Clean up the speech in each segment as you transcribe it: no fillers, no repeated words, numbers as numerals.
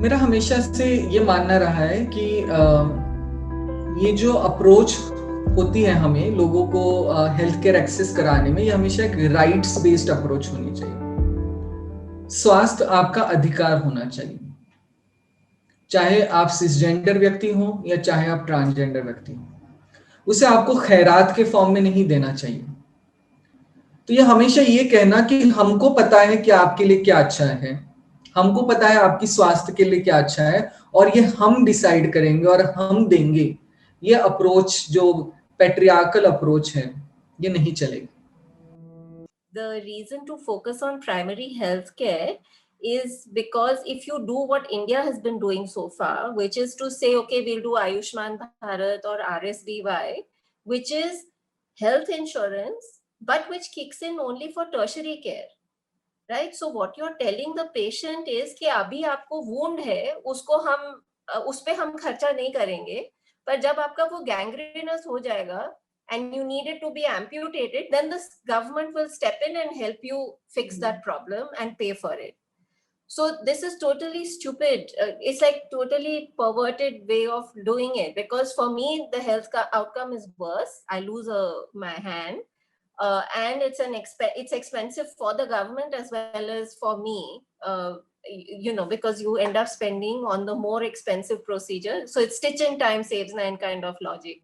मेरा हमेशा से ये मानना रहा है कि ये जो अप्रोच होती है हमें लोगों को हेल्थ केयर एक्सेस कराने में, ये हमेशा एक राइट्स बेस्ड अप्रोच होनी चाहिए। स्वास्थ्य आपका अधिकार होना चाहिए, चाहे आप सिसजेंडर व्यक्ति हो या चाहे आप ट्रांसजेंडर व्यक्ति हो। उसे आपको खैरात के फॉर्म में नहीं देना चाहिए। तो ये हमेशा ये कहना कि हमको पता है कि आपके लिए क्या अच्छा है, हमको पता है आपकी स्वास्थ्य के लिए क्या अच्छा है, और ये हम डिसाइड करेंगे और हम देंगे, ये अप्रोच जो पैट्रियार्कल अप्रोच है, ये नहीं चलेगी। The reason to focus on primary health care is because if you do what India has been doing so far, which is to say, okay, we'll do Ayushman Bharat or RSBY, which is health insurance, but which kicks in only for tertiary care, right? So what you're telling the patient is कि अभी आपको wound है, उसको हम उस पे हम खर्चा नहीं करेंगे, पर जब आपका वो gangrenous हो जाएगा and you need it to be amputated, then the government will step in and help you fix that problem and pay for it. So this is totally stupid. It's like totally perverted way of doing it, because for me the health outcome is worse. I lose my hand, and it's expensive for the government as well as for me. Because you end up spending on the more expensive procedure. So it's stitch in time saves nine kind of logic.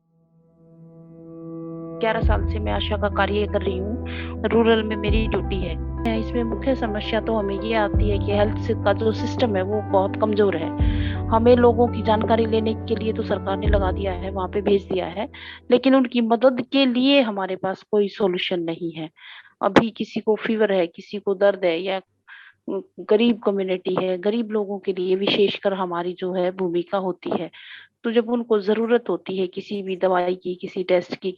11 साल से मैं आशा का कार्य कर रही हूँ। Rural में मेरी ड्यूटी है। इसमें मुख्य समस्या तो हमें ये आती है कि हेल्थ का जो सिस्टम है वो बहुत कमजोर है। हमें लोगों की जानकारी लेने के लिए तो सरकार ने लगा दिया है, वहां पे भेज दिया है, लेकिन उनकी मदद के लिए हमारे पास कोई सॉल्यूशन नहीं है। अभी किसी को फीवर है, किसी को दर्द है, या गरीब कम्युनिटी है, गरीब लोगों के लिए विशेषकर हमारी जो है भूमिका होती है। तो जब उनको जरूरत होती है किसी भी दवाई की, किसी टेस्ट की,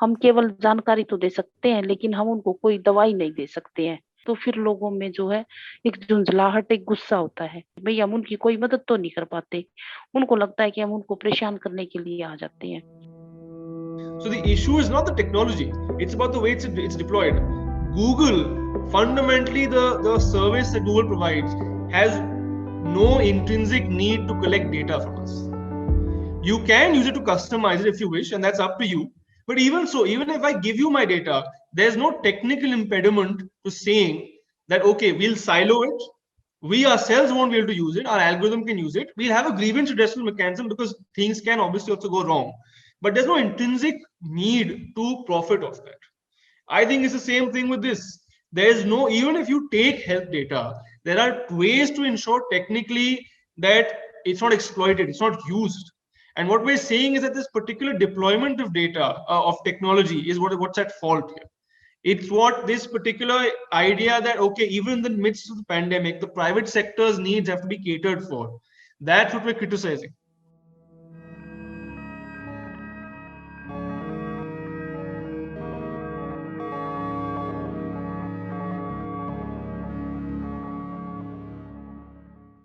हम केवल जानकारी तो दे सकते हैं, लेकिन हम उनको कोई दवाई नहीं दे सकते हैं। तो फिर लोगों में जो है एक झुंझलाहट, एक गुस्सा होता है, भाई हम उनकी कोई मदद तो नहीं कर पाते। उनको लगता है कि हम उनको परेशान करने के लिए आ जाते हैं। So the issue is not the technology, it's about the way it's deployed. Google, fundamentally the service that Google provides has no intrinsic need to collect data from us. You can use it to customize it if you wish, and that's up to you. But even so, even if I give you my data, there's no technical impediment to saying that, okay, we'll silo it. We ourselves won't be able to use it. Our algorithm can use it. We'll have a grievance redressal mechanism because things can obviously also go wrong. But there's no intrinsic need to profit off that. I think it's the same thing with this. There's no, even if you take health data, there are ways to ensure technically that it's not exploited, it's not used. And what we're saying is that this particular deployment of data, of technology, is what's at fault here. It's what this particular idea that, okay, even in the midst of the pandemic, the private sector's needs have to be catered for. That's what we're criticizing.